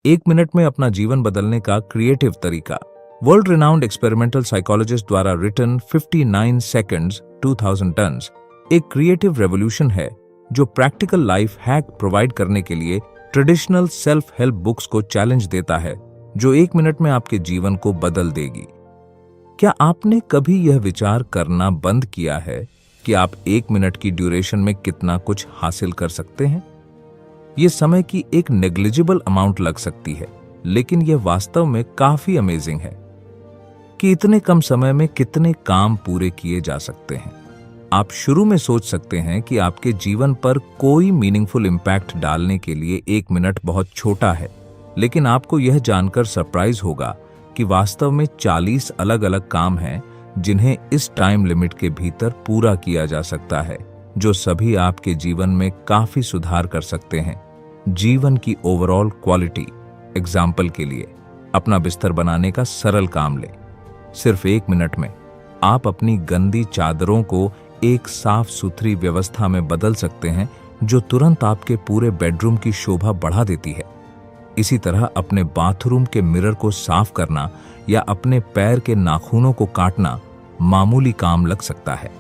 एक मिनट में अपना जीवन बदलने का क्रिएटिव तरीका। वर्ल्ड रिनाउंड एक्सपेरिमेंटल साइकोलॉजिस्ट द्वारा रिटन 59 सेकंड्स 2000 टन्स एक क्रिएटिव रेवोल्यूशन है जो प्रैक्टिकल लाइफ हैक प्रोवाइड करने के लिए ट्रेडिशनल सेल्फ हेल्प बुक्स को चैलेंज देता है, जो एक मिनट में आपके जीवन को बदल देगी। क्या आपने कभी यह विचार करना बंद किया है कि आप एक मिनट की ड्यूरेशन में कितना कुछ हासिल कर सकते हैं? यह समय की एक नेग्लिजिबल अमाउंट लग सकती है, लेकिन यह वास्तव में काफी अमेजिंग है कि इतने कम समय में कितने काम पूरे किए जा सकते हैं। आप शुरू में सोच सकते हैं कि आपके जीवन पर कोई मीनिंगफुल इम्पैक्ट डालने के लिए एक मिनट बहुत छोटा है, लेकिन आपको यह जानकर सरप्राइज होगा कि वास्तव में 40 अलग अलग काम हैं जिन्हें इस टाइम लिमिट के भीतर पूरा किया जा सकता है, जो सभी आपके जीवन में काफी सुधार कर सकते हैं। जीवन की ओवरऑल क्वालिटी। एग्जाम्पल के लिए, अपना बिस्तर बनाने का सरल काम लें। सिर्फ एक मिनट में आप अपनी गंदी चादरों को एक साफ सुथरी व्यवस्था में बदल सकते हैं, जो तुरंत आपके पूरे बेडरूम की शोभा बढ़ा देती है। इसी तरह अपने बाथरूम के मिरर को साफ करना या अपने पैर के नाखूनों को काटना मामूली काम लग सकता है,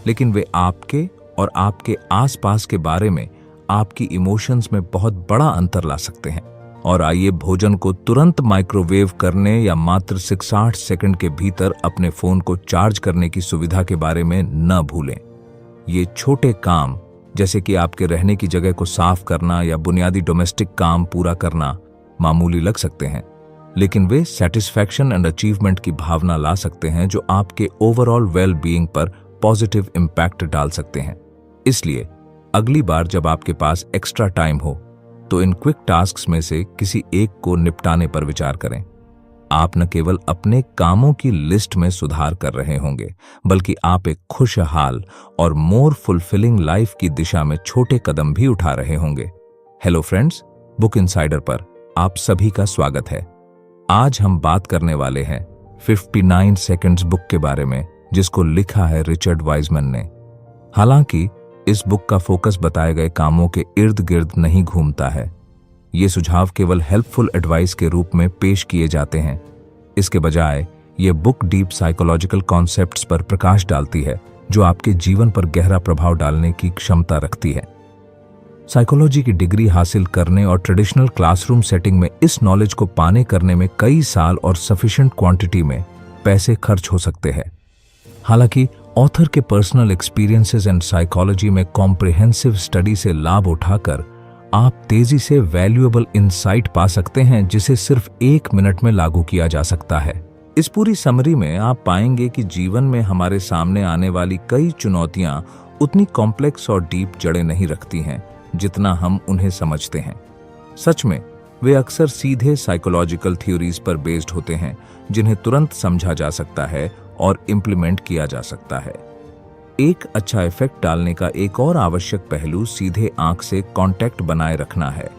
लेकिन वे आपके और आपके आसपास के बारे में आपकी इमोशंस में बहुत बड़ा अंतर ला सकते हैं। और आइए भोजन को तुरंत माइक्रोवेव करने या मात्र 60 सेकंड के भीतर अपने फोन को चार्ज करने की सुविधा के बारे में न भूलें। ये छोटे काम, जैसे कि आपके रहने की जगह को साफ करना या बुनियादी डोमेस्टिक काम पूरा करना, मामूली लग सकते हैं, लेकिन वे सेटिस्फैक्शन एंड अचीवमेंट की भावना ला सकते हैं, जो आपके ओवरऑल वेल बीइंग पर पॉजिटिव इम्पैक्ट डाल सकते हैं। इसलिए अगली बार जब आपके पास एक्स्ट्रा टाइम हो, तो इन क्विक टास्क्स में से किसी एक को निपटाने पर विचार करें। आप न केवल अपने कामों की लिस्ट में सुधार कर रहे होंगे, बल्कि आप एक खुशहाल और मोर फुलफिलिंग लाइफ की दिशा में छोटे कदम भी उठा रहे होंगे। हेलो फ्रेंड्स, बुक इनसाइडर पर आप सभी का स्वागत है। आज हम बात करने वाले हैं 59 सेकंड्स बुक के बारे में, जिसको लिखा है रिचर्ड वाइजमैन ने। हालांकि इस बुक का फोकस बताए गए कामों के इर्द गिर्द नहीं घूमता है। ये सुझाव केवल हेल्पफुल एडवाइस के रूप में पेश किए जाते हैं। इसके बजाय ये बुक डीप साइकोलॉजिकल कॉन्सेप्ट्स पर प्रकाश डालती है, जो आपके जीवन पर गहरा प्रभाव डालने की क्षमता रखती है। साइकोलॉजी की डिग्री हासिल करने और ट्रेडिशनल क्लासरूम सेटिंग में इस नॉलेज को पाने करने में कई साल और सफिशिएंट क्वांटिटी में पैसे खर्च हो सकते हैं। हालांकि ऑथर के पर्सनल एक्सपीरियंसेस एंड साइकोलॉजी में कॉम्प्रिहेंसिव स्टडी से लाभ उठाकर आप तेजी से वैल्यूएबल इंसाइट पा सकते हैं, जिसे सिर्फ एक मिनट में लागू किया जा सकता है। इस पूरी समरी में आप पाएंगे कि जीवन में हमारे सामने आने वाली कई चुनौतियां उतनी कॉम्प्लेक्स और डीप जड़ें नहीं रखती हैं जितना हम उन्हें समझते हैं। सच में वे अक्सर सीधे साइकोलॉजिकल थ्योरीज पर बेस्ड होते हैं, जिन्हें तुरंत समझा जा सकता है और इम्प्लीमेंट किया जा सकता है। एक अच्छा इफेक्ट डालने का एक और आवश्यक पहलू सीधे आंख से कांटेक्ट बनाए रखना है।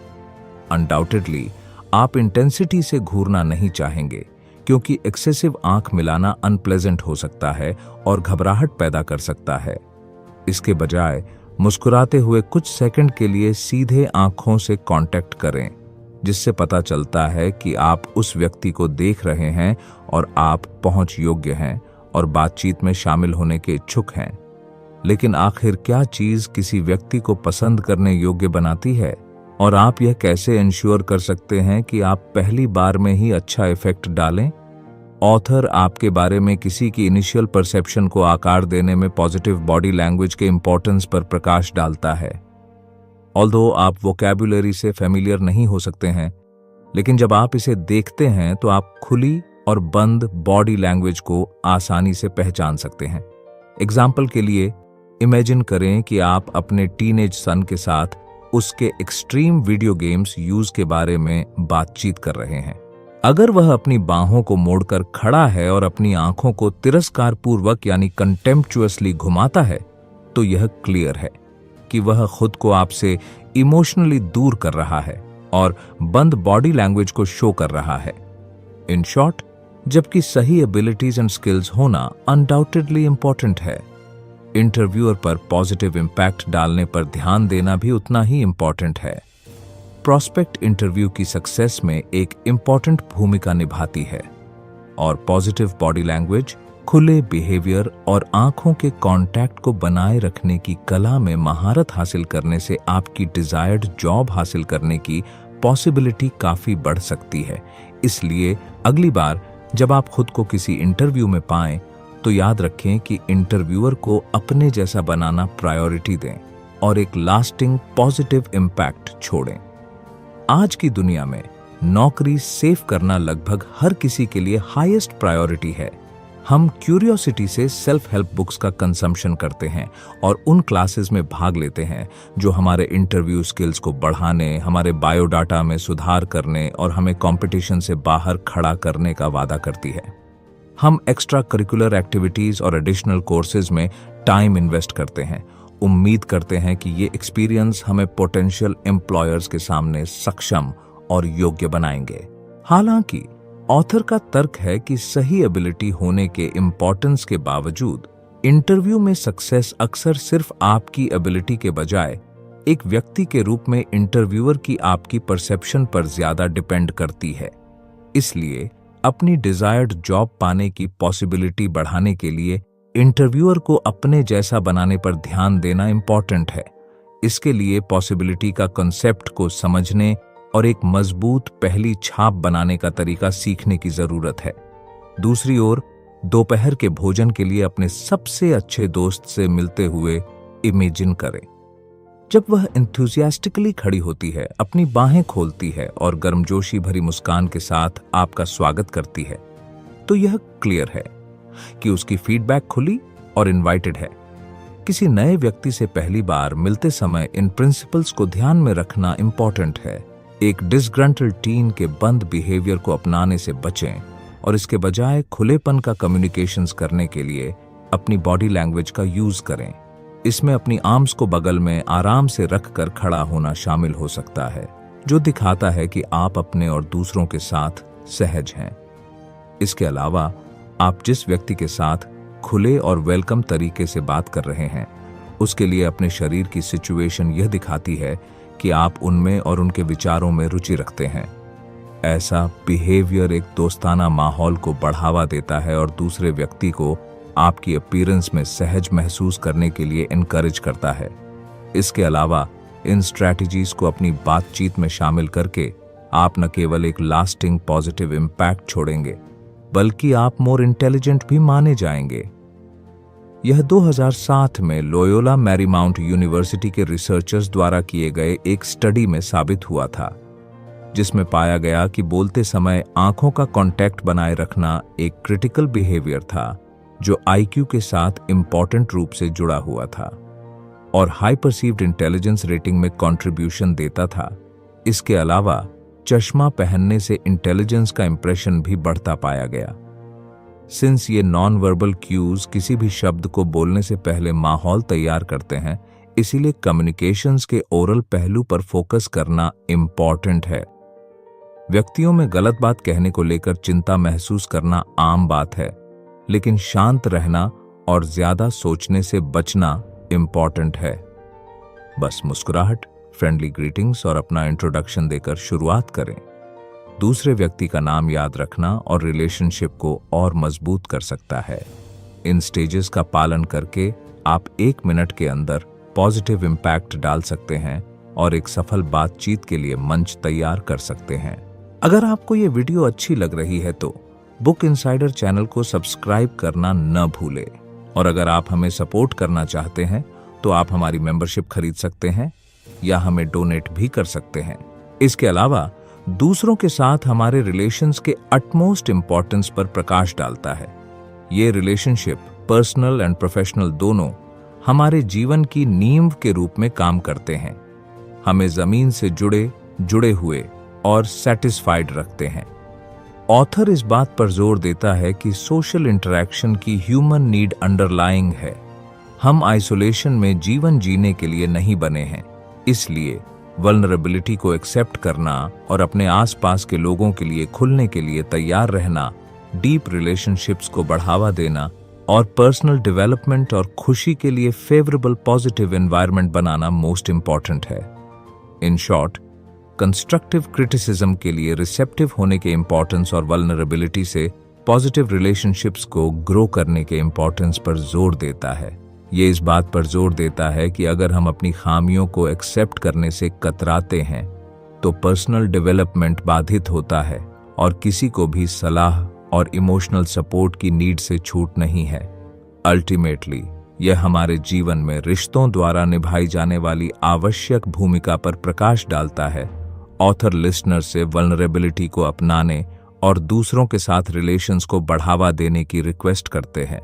अनडाउटेडली आप इंटेंसिटी से घूरना नहीं चाहेंगे, क्योंकि एक्सेसिव आंख मिलाना अनप्लेजेंट हो सकता है और घबराहट पैदा कर सकता है। इसके बजाय मुस्कुराते हुए कुछ सेकंड के लिए सीधे आंखों से कांटेक्ट करें, जिससे पता चलता है कि आप उस व्यक्ति को देख रहे हैं और आप पहुंच योग्य हैं और बातचीत में शामिल होने के इच्छुक हैं। लेकिन आखिर क्या चीज किसी व्यक्ति को पसंद करने योग्य बनाती है, और आप यह कैसे इंश्योर कर सकते हैं कि आप पहली बार में ही अच्छा इफेक्ट डालें? ऑथर आपके बारे में किसी की इनिशियल परसेप्शन को आकार देने में पॉजिटिव बॉडी लैंग्वेज के इंपॉर्टेंस पर प्रकाश डालता है। ऑल्दो आप वोकैबुलरी से फेमिलियर नहीं हो सकते हैं, लेकिन जब आप इसे देखते हैं तो आप खुली और बंद बॉडी लैंग्वेज को आसानी से पहचान सकते हैं। एग्जाम्पल के लिए, इमेजिन करें कि आप अपने टीनेज सन के साथ उसके एक्सट्रीम वीडियो गेम्स यूज के बारे में बातचीत कर रहे हैं। अगर वह अपनी बाहों को मोड़कर खड़ा है और अपनी आंखों को तिरस्कारपूर्वक यानी कंटेम्प्चुअसली घुमाता है, तो यह क्लियर है कि वह खुद को आपसे इमोशनली दूर कर रहा है और बंद बॉडी लैंग्वेज को शो कर रहा है। इन शॉर्ट, जबकि सही एबिलिटीज एंड स्किल्स होना अनडाउटेडली इंपॉर्टेंट है, इंटरव्यूअर पर पॉजिटिव इंपैक्ट डालने पर ध्यान देना भी उतना ही इंपॉर्टेंट है। प्रोस्पेक्ट इंटरव्यू की सक्सेस में एक इम्पॉर्टेंट भूमिका निभाती है और पॉजिटिव बॉडी लैंग्वेज, खुले बिहेवियर और आंखों के कांटेक्ट को बनाए रखने की कला में महारत हासिल करने से आपकी डिजायर्ड जॉब हासिल करने की पॉसिबिलिटी काफी बढ़ सकती है। इसलिए अगली बार जब आप खुद को किसी इंटरव्यू में पाएं तो याद रखें कि इंटरव्यूअर को अपने जैसा बनाना प्रायोरिटी दें और एक लास्टिंग पॉजिटिव इम्पैक्ट छोड़ें। आज की दुनिया में नौकरी सेव करना लगभग हर किसी के लिए हाईएस्ट प्रायोरिटी है। हम क्यूरियोसिटी से सेल्फ हेल्प बुक्स का कंजम्पशन करते हैं और उन क्लासेस में भाग लेते हैं जो हमारे इंटरव्यू स्किल्स को बढ़ाने, हमारे बायोडाटा में सुधार करने और हमें कंपटीशन से बाहर खड़ा करने का वादा करती है। हम एक्स्ट्रा करिकुलर एक्टिविटीज और एडिशनल कोर्सेज में टाइम इन्वेस्ट करते हैं, उम्मीद करते हैं कि ये एक्सपीरियंस हमें पोटेंशियल एम्प्लॉयर्स के सामने सक्षम और योग्य बनाएंगे। हालांकि ऑथर का तर्क है कि सही एबिलिटी होने के इम्पोर्टेंस के बावजूद इंटरव्यू में सक्सेस अक्सर सिर्फ आपकी एबिलिटी के बजाय एक व्यक्ति के रूप में इंटरव्यूअर की आपकी परसेप्शन पर ज्यादा डिपेंड करती है। इसलिए अपनी डिजायर्ड जॉब पाने की पॉसिबिलिटी बढ़ाने के लिए इंटरव्यूअर को अपने जैसा बनाने पर ध्यान देना इम्पॉर्टेंट है। इसके लिए पॉसिबिलिटी का कॉन्सेप्ट को समझने और एक मजबूत पहली छाप बनाने का तरीका सीखने की जरूरत है। दूसरी ओर दोपहर के भोजन के लिए अपने सबसे अच्छे दोस्त से मिलते हुए इमेजिन करें। जब वह एंथुसियास्टिकली खड़ी होती है, अपनी बाहें खोलती है और गर्मजोशी भरी मुस्कान के साथ आपका स्वागत करती है, तो यह क्लियर है कि उसकी फीडबैक खुली और इनवाइटेड है। किसी नए व्यक्ति से पहली बार मिलते समय इन प्रिंसिपल्स को ध्यान में रखना इंपॉर्टेंट है। एक डिसग्रंटल्ड टीन के बंद बिहेवियर को अपनाने से बचें और इसके बजाय खुलेपन का कम्युनिकेशंस करने के लिए अपनी बॉडी लैंग्वेज का यूज करें। इसमें अपनी आर्म्स को बगल में आराम से रखकर खड़ा होना शामिल हो सकता है, जो दिखाता है कि आप अपने और दूसरों के साथ सहज हैं। इसके अलावा आप जिस व्यक्ति के साथ खुले और वेलकम तरीके से बात कर रहे हैं, उसके लिए अपने शरीर की सिचुएशन यह दिखाती है कि आप उनमें और उनके विचारों में रुचि रखते हैं। ऐसा बिहेवियर एक दोस्ताना माहौल को बढ़ावा देता है और दूसरे व्यक्ति को आपकी अपीयरेंस में सहज महसूस करने के लिए एनकरेज करता है। इसके अलावा इन स्ट्रैटेजीज को अपनी बातचीत में शामिल करके आप न केवल एक लास्टिंग पॉजिटिव इम्पैक्ट छोड़ेंगे, बल्कि आप मोर इंटेलिजेंट भी माने जाएंगे। यह 2007 में लोयोला मैरीमाउंट यूनिवर्सिटी के रिसर्चर्स द्वारा किए गए एक स्टडी में साबित हुआ था, जिसमें पाया गया कि बोलते समय आंखों का कांटेक्ट बनाए रखना एक क्रिटिकल बिहेवियर था जो आईक्यू के साथ इंपॉर्टेंट रूप से जुड़ा हुआ था और हाई परसीव्ड इंटेलिजेंस रेटिंग में कंट्रीब्यूशन देता था। इसके अलावा चश्मा पहनने से इंटेलिजेंस का इंप्रेशन भी बढ़ता पाया गया। सिंस ये नॉन वर्बल क्यूज किसी भी शब्द को बोलने से पहले माहौल तैयार करते हैं, इसीलिए कम्युनिकेशंस के ओरल पहलू पर फोकस करना इम्पॉर्टेंट है। व्यक्तियों में गलत बात कहने को लेकर चिंता महसूस करना आम बात है, लेकिन शांत रहना और ज्यादा सोचने से बचना इम्पॉर्टेंट है। बस मुस्कुराहट, फ्रेंडली ग्रीटिंग्स और अपना इंट्रोडक्शन देकर शुरुआत करें। दूसरे व्यक्ति का नाम याद रखना और रिलेशनशिप को और मजबूत कर सकता है। इन स्टेजेस का पालन करके आप 1 मिनट के अंदर पॉजिटिव इम्पैक्ट डाल सकते हैं और एक सफल बातचीत के लिए मंच तैयार कर सकते हैं। अगर आपको ये वीडियो अच्छी लग रही है तो बुक इनसाइडर चैनल को सब्सक्राइब करना न भूलें, और अगर आप हमें सपोर्ट करना चाहते हैं तो आप हमारी मेंबरशिप खरीद सकते हैं या हमें डोनेट भी कर सकते हैं। इसके अलावा दूसरों के साथ हमारे रिलेशंस के अटमोस्ट इंपॉर्टेंस पर प्रकाश डालता है। ये रिलेशनशिप पर्सनल एंड प्रोफेशनल दोनों हमारे जीवन की नींव के रूप में काम करते हैं, हमें जमीन से जुड़े हुए और सेटिस्फाइड रखते हैं। ऑथर इस बात पर जोर देता है कि सोशल इंटरैक्शन की ह्यूमन नीड अंडरलाइंग है। हम आइसोलेशन में जीवन जीने के लिए नहीं बने हैं, इसलिए वल्नरेबिलिटी को एक्सेप्ट करना और अपने आसपास के लोगों के लिए खुलने के लिए तैयार रहना, डीप रिलेशनशिप्स को बढ़ावा देना और पर्सनल डेवलपमेंट और खुशी के लिए फेवरेबल पॉजिटिव एनवायरनमेंट बनाना मोस्ट इंपॉर्टेंट है। इन शॉर्ट, कंस्ट्रक्टिव क्रिटिसिज्म के लिए रिसेप्टिव होने के इम्पोर्टेंस और वल्नरेबिलिटी से पॉजिटिव रिलेशनशिप्स को ग्रो करने के इम्पोर्टेंस पर जोर देता है। ये इस बात पर जोर देता है कि अगर हम अपनी खामियों को एक्सेप्ट करने से कतराते हैं तो पर्सनल डेवलपमेंट बाधित होता है और किसी को भी सलाह और इमोशनल सपोर्ट की नीड से छूट नहीं है। अल्टीमेटली यह हमारे जीवन में रिश्तों द्वारा निभाई जाने वाली आवश्यक भूमिका पर प्रकाश डालता है। ऑथर लिसनर से वल्नरेबिलिटी को अपनाने और दूसरों के साथ रिलेशंस को बढ़ावा देने की रिक्वेस्ट करते हैं।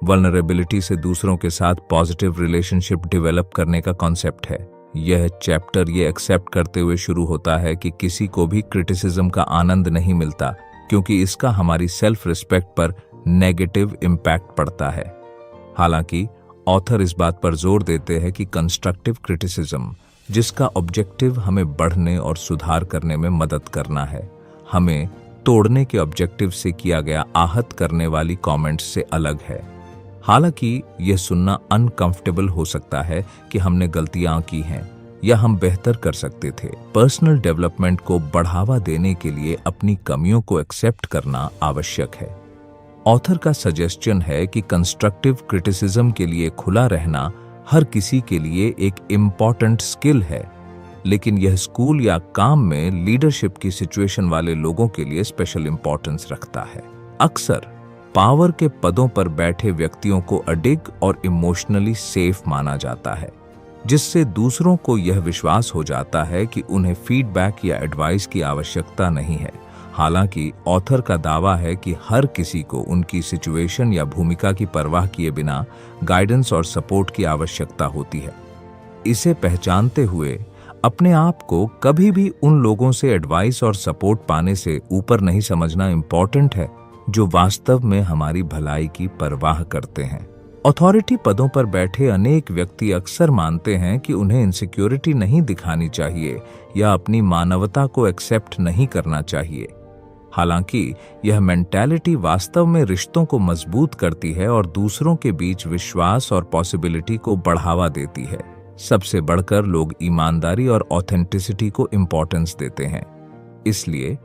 वल्नरेबिलिटी से दूसरों के साथ पॉजिटिव रिलेशनशिप डेवलप करने का कॉन्सेप्ट है। यह चैप्टर ये एक्सेप्ट करते हुए शुरू होता है कि किसी को भी क्रिटिसिज्म का आनंद नहीं मिलता, क्योंकि इसका हमारी सेल्फ रिस्पेक्ट पर नेगेटिव इम्पैक्ट पड़ता है। हालांकि ऑथर इस बात पर जोर देते हैं कि कंस्ट्रक्टिव क्रिटिसिज्म, जिसका ऑब्जेक्टिव हमें बढ़ने और सुधार करने में मदद करना है, हमें तोड़ने के ऑब्जेक्टिव से किया गया आहत करने वाली कमेंट्स से अलग है। हालांकि यह सुनना अनकंफर्टेबल हो सकता है कि हमने गलतियां की हैं या हम बेहतर कर सकते थे। पर्सनल डेवलपमेंट को बढ़ावा देने के लिए अपनी कमियों को एक्सेप्ट करना आवश्यक है। ऑथर का सजेशन है कि कंस्ट्रक्टिव क्रिटिसिज्म के लिए खुला रहना हर किसी के लिए एक इम्पॉर्टेंट स्किल है, लेकिन यह स्कूल या काम में लीडरशिप की सिचुएशन वाले लोगों के लिए स्पेशल इंपॉर्टेंस रखता है। अक्सर पावर के पदों पर बैठे व्यक्तियों को अडिग और इमोशनली सेफ माना जाता है, जिससे दूसरों को यह विश्वास हो जाता है कि उन्हें फीडबैक या एडवाइस की आवश्यकता नहीं है। हालांकि ऑथर का दावा है कि हर किसी को उनकी सिचुएशन या भूमिका की परवाह किए बिना गाइडेंस और सपोर्ट की आवश्यकता होती है। इसे पहचानते हुए अपने आप को कभी भी उन लोगों से एडवाइस और सपोर्ट पाने से ऊपर नहीं समझना इम्पोर्टेंट है, जो वास्तव में हमारी भलाई की परवाह करते हैं। अथॉरिटी पदों पर बैठे अनेक व्यक्ति अक्सर मानते हैं कि उन्हें इनसिक्योरिटी नहीं दिखानी चाहिए या अपनी मानवता को एक्सेप्ट नहीं करना चाहिए। हालांकि यह मेंटालिटी वास्तव में रिश्तों को मजबूत करती है और दूसरों के बीच विश्वास और पॉसिबिलिटी को बढ़ावा देती है। सबसे बढ़कर लोग ईमानदारी और ऑथेंटिसिटी को इम्पोर्टेंस देते हैं। इसलिए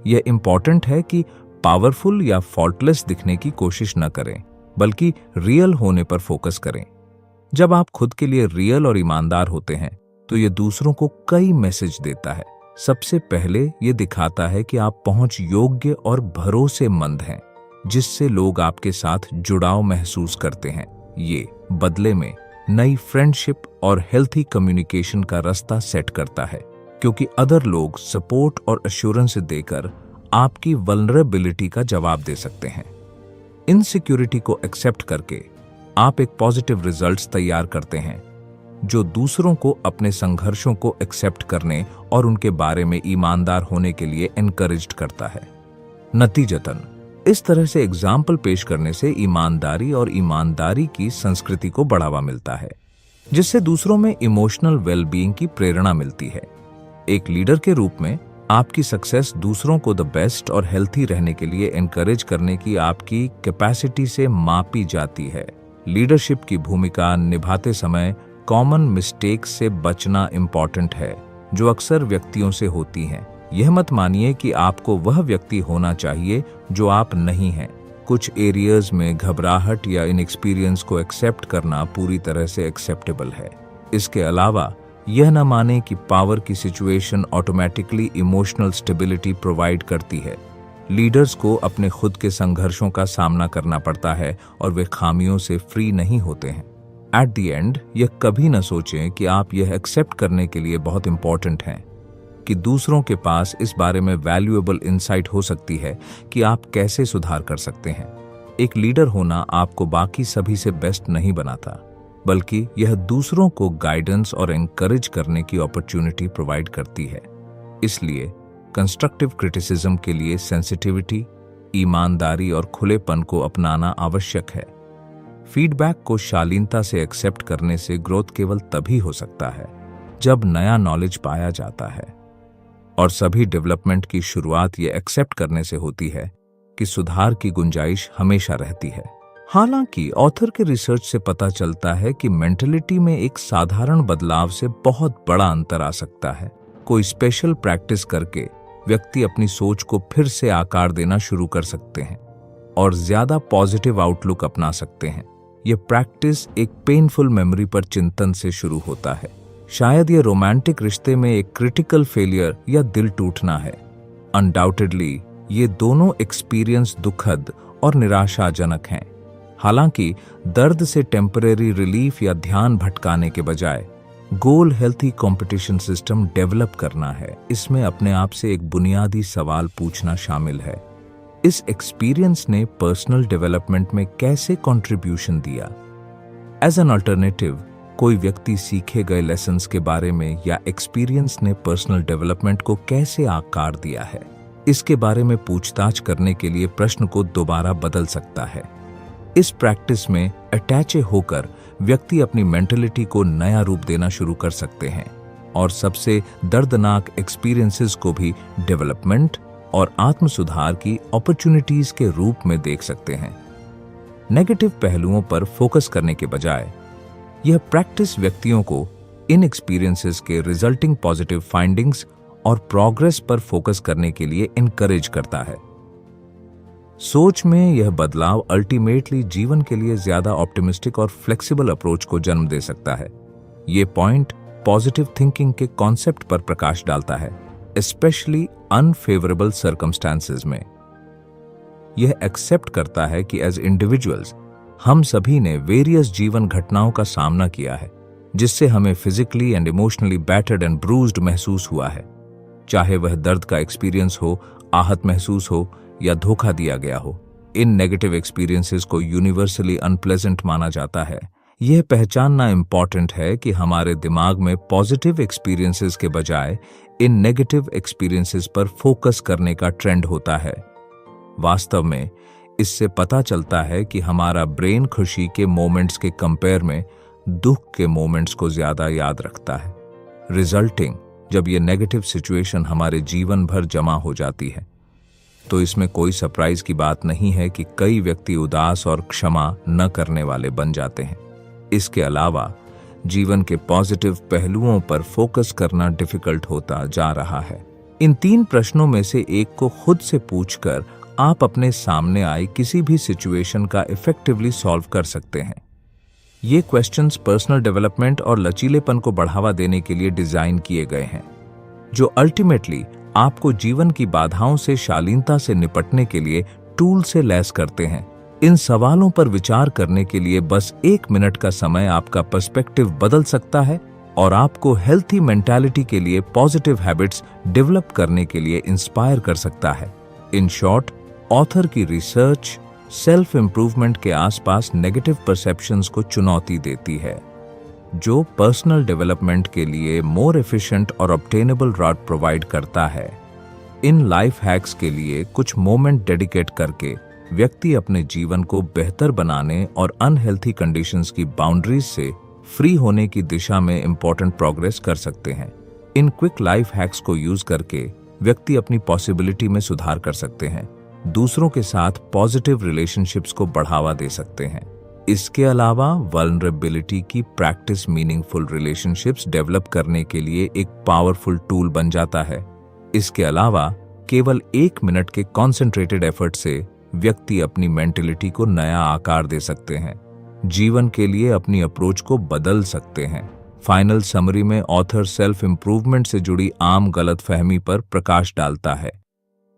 यह इम्पोर्टेंट है कि पावरफुल या फॉल्टलेस दिखने की कोशिश न करें, बल्कि रियल होने पर फोकस करें। जब आप खुद के लिए रियल और ईमानदार होते हैं तो यह दूसरों को कई मैसेज देता है। सबसे पहले ये दिखाता है कि आप पहुंच योग्य और भरोसेमंद हैं, जिससे लोग आपके साथ जुड़ाव महसूस करते हैं। ये बदले में नई फ्रेंडशिप और हेल्थी कम्युनिकेशन का रास्ता सेट करता है, क्योंकि अदर लोग सपोर्ट और एश्योरेंस देकर आपकी वल्नरेबिलिटी का जवाब दे सकते हैं। इनसिक्योरिटी को एक्सेप्ट करके आप एक पॉजिटिव रिजल्ट्स तैयार करते हैं, जो दूसरों को अपने संघर्षों को एक्सेप्ट करने और उनके बारे में ईमानदार होने के लिए एनकरेज्ड करता है। नतीजतन इस तरह से एग्जाम्पल पेश करने से ईमानदारी और ईमानदारी की संस्कृति को बढ़ावा मिलता है, जिससे दूसरों में इमोशनल वेलबीइंग की प्रेरणा मिलती है। एक लीडर के रूप में आपकी सक्सेस दूसरों को द बेस्ट और हेल्थी रहने के लिए एनकरेज करने की आपकी कैपेसिटी से मापी जाती है। लीडरशिप की भूमिका निभाते समय कॉमन मिस्टेक्स से बचना इम्पॉर्टेंट है, जो अक्सर व्यक्तियों से होती हैं। यह मत मानिए कि आपको वह व्यक्ति होना चाहिए जो आप नहीं हैं। कुछ एरियाज में घबराहट या इनएक्सपीरियंस को एक्सेप्ट करना पूरी तरह से एक्सेप्टेबल है। इसके अलावा यह न माने कि पावर की situation automatically emotional stability provide करती है। लीडर्स को अपने खुद के संघर्षों का सामना करना पड़ता है और वे खामियों से फ्री नहीं होते हैं। एट द एंड यह कभी न सोचें कि आप यह एक्सेप्ट करने के लिए बहुत इंपॉर्टेंट हैं कि दूसरों के पास इस बारे में वैल्यूएबल इंसाइट हो सकती है कि आप कैसे सुधार कर सकते हैं। एक लीडर होना आपको बाकी सभी से बेस्ट नहीं बनाता, बल्कि यह दूसरों को गाइडेंस और एनकरेज करने की अपॉर्चुनिटी प्रोवाइड करती है। इसलिए कंस्ट्रक्टिव क्रिटिसिज्म के लिए सेंसिटिविटी, ईमानदारी और खुलेपन को अपनाना आवश्यक है। फीडबैक को शालीनता से एक्सेप्ट करने से ग्रोथ केवल तभी हो सकता है जब नया नॉलेज पाया जाता है, और सभी डेवलपमेंट की शुरुआत ये एक्सेप्ट करने से होती है कि सुधार की गुंजाइश हमेशा रहती है। हालांकि ऑथर के रिसर्च से पता चलता है कि मेंटलिटी में एक साधारण बदलाव से बहुत बड़ा अंतर आ सकता है। कोई स्पेशल प्रैक्टिस करके व्यक्ति अपनी सोच को फिर से आकार देना शुरू कर सकते हैं और ज्यादा पॉजिटिव आउटलुक अपना सकते हैं। यह प्रैक्टिस एक पेनफुल मेमोरी पर चिंतन से शुरू होता है। शायद यह रोमांटिक रिश्ते में एक क्रिटिकल फेलियर या दिल टूटना है। अनडाउटेडली ये दोनों एक्सपीरियंस दुखद और निराशाजनक हैं। हालांकि दर्द से टेम्परेरी रिलीफ या ध्यान भटकाने के बजाय गोल हेल्थी कंपटीशन सिस्टम डेवलप करना है, इसमें अपने आप से एक बुनियादी सवाल पूछना शामिल है। इस एक्सपीरियंस ने पर्सनल डेवलपमेंट में कैसे कंट्रीब्यूशन दिया? एज एन अल्टरनेटिव, कोई व्यक्ति सीखे गए लेसन्स के बारे में या एक्सपीरियंस ने पर्सनल डेवलपमेंट को कैसे आकार दिया है, इसके बारे में पूछताछ करने के लिए प्रश्न को दोबारा बदल सकता है। इस प्रैक्टिस में अटैचे होकर व्यक्ति अपनी मेंटलिटी को नया रूप देना शुरू कर सकते हैं और सबसे दर्दनाक एक्सपीरियंसेस को भी डेवलपमेंट और आत्म सुधार की अपॉर्चुनिटीज के रूप में देख सकते हैं। नेगेटिव पहलुओं पर फोकस करने के बजाय यह प्रैक्टिस व्यक्तियों को इन एक्सपीरियंसेस के रिजल्टिंग पॉजिटिव फाइंडिंग्स और प्रोग्रेस पर फोकस करने के लिए इनकरेज करता है। सोच में यह बदलाव अल्टीमेटली जीवन के लिए ज्यादा ऑप्टिमिस्टिक और फ्लेक्सिबल अप्रोच को जन्म दे सकता है। ये पॉइंट पॉजिटिव थिंकिंग के कॉन्सेप्ट पर प्रकाश डालता है, स्पेशली अनफेवरेबल सर्कमस्टांसेस में। यह एक्सेप्ट करता है कि एज इंडिविजुअल्स हम सभी ने वेरियस जीवन घटनाओं का सामना किया है जिससे हमें physically and emotionally battered and bruised महसूस हुआ है। चाहे वह दर्द का एक्सपीरियंस हो, आहत महसूस हो या धोखा दिया गया हो, इन नेगेटिव एक्सपीरियंसेस को यूनिवर्सली अनप्लेजेंट माना जाता है। यह पहचानना इंपॉर्टेंट है कि हमारे दिमाग में पॉजिटिव एक्सपीरियंसेस के बजाय इन नेगेटिव एक्सपीरियंसेस पर फोकस करने का ट्रेंड होता है। वास्तव में इससे पता चलता है कि हमारा ब्रेन खुशी के मोमेंट्स के कंपेयर में दुख के मोमेंट्स को ज्यादा याद रखता है। रिजल्टिंग जब ये नेगेटिव सिचुएशन हमारे जीवन भर जमा हो जाती है तो इसमें कोई सरप्राइज की बात नहीं है कि कई व्यक्ति उदास और क्षमा न करने वाले बन जाते हैं। इसके अलावा जीवन के पॉजिटिव पहलुओं पर फोकस करना डिफिकल्ट होता जा रहा है। इन 3 प्रश्नों में से एक को खुद से पूछकर आप अपने सामने आई किसी भी सिचुएशन का इफेक्टिवली सॉल्व कर सकते हैं। ये क्वेश्चंस पर्सनल डेवलपमेंट और लचीलेपन को बढ़ावा देने के लिए डिजाइन किए गए हैं, जो अल्टीमेटली आपको जीवन की बाधाओं से शालीनता से निपटने के लिए टूल से लैस करते हैं। इन सवालों पर विचार करने के लिए बस 1 मिनट का समय आपका पर्सपेक्टिव बदल सकता है और आपको हेल्थी मेंटालिटी के लिए पॉजिटिव हैबिट्स डेवलप करने के लिए इंस्पायर कर सकता है। इन शॉर्ट, ऑथर की रिसर्च सेल्फ इंप्रूवमेंट के आसपास नेगेटिव परसेप्शंस को चुनौती देती है, जो पर्सनल डेवलपमेंट के लिए मोर एफिशिएंट और ऑब्टेनेबल रूट प्रोवाइड करता है। इन लाइफ हैक्स के लिए कुछ मोमेंट डेडिकेट करके व्यक्ति अपने जीवन को बेहतर बनाने और अनहेल्थी कंडीशंस की बाउंड्रीज से फ्री होने की दिशा में इंपॉर्टेंट प्रोग्रेस कर सकते हैं। इन क्विक लाइफ हैक्स को यूज करके व्यक्ति अपनी पॉसिबिलिटी में सुधार कर सकते हैं, दूसरों के साथ पॉजिटिव रिलेशनशिप्स को बढ़ावा दे सकते हैं। इसके अलावा वल्नरेबिलिटी की प्रैक्टिस मीनिंगफुल रिलेशनशिप्स डेवलप करने के लिए एक पावरफुल टूल बन जाता है। इसके अलावा केवल 1 मिनट के कॉन्सेंट्रेटेड एफर्ट से व्यक्ति अपनी मेंटलिटी को नया आकार दे सकते हैं, जीवन के लिए अपनी अप्रोच को बदल सकते हैं। फाइनल समरी में ऑथर सेल्फ इंप्रूवमेंट से जुड़ी आम गलतफहमी पर प्रकाश डालता है।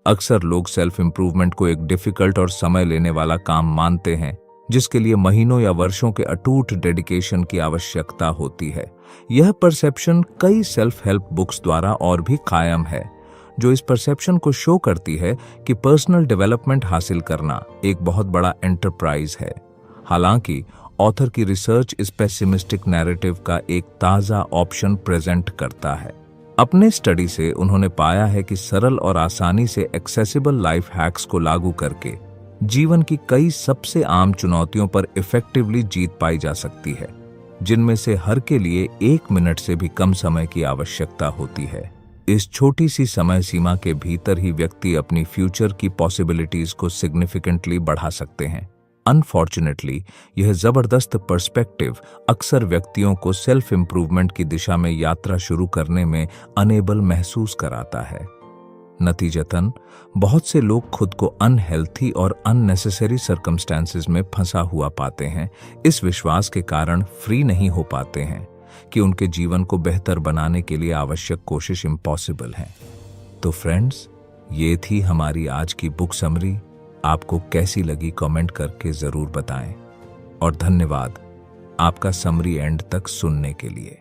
अक्सर लोग सेल्फ इंप्रूवमेंट को एक डिफिकल्ट और समय लेने वाला काम मानते हैं, जिसके लिए महीनों या वर्षों के अटूट डेडिकेशन की आवश्यकता होती है। यह परसेप्शन कई सेल्फ हेल्प बुक्स द्वारा और भी कायम है, जो इस परसेप्शन को शो करती है कि पर्सनल डेवलपमेंट हासिल करना एक बहुत बड़ा एंटरप्राइज है। हालांकि ऑथर की रिसर्च इस पेसिमिस्टिक नैरेटिव का एक ताज़ा ऑप्शन प्रेजेंट करता है। अपने स्टडी से उन्होंने पाया है कि सरल और आसानी से एक्सेसिबल लाइफ हैक्स को लागू करके जीवन की कई सबसे आम चुनौतियों पर इफेक्टिवली जीत पाई जा सकती है, जिनमें से हर के लिए 1 मिनट से भी कम समय की आवश्यकता होती है। इस छोटी सी समय सीमा के भीतर ही व्यक्ति अपनी फ्यूचर की पॉसिबिलिटीज को सिग्निफिकेंटली बढ़ा सकते हैं। अनफॉर्चुनेटली यह जबरदस्त पर्सपेक्टिव अक्सर व्यक्तियों को सेल्फ इंप्रूवमेंट की दिशा में यात्रा शुरू करने में अनेबल महसूस कराता है। नतीजतन बहुत से लोग खुद को अनहेल्थी और अननेसेसरी सर्कमस्टेंसेस में फंसा हुआ पाते हैं, इस विश्वास के कारण फ्री नहीं हो पाते हैं कि उनके जीवन को बेहतर बनाने के लिए आवश्यक कोशिश इम्पॉसिबल है। तो फ्रेंड्स, ये थी हमारी आज की बुक समरी। आपको कैसी लगी कमेंट करके ज़रूर बताएं और धन्यवाद आपका समरी एंड तक सुनने के लिए।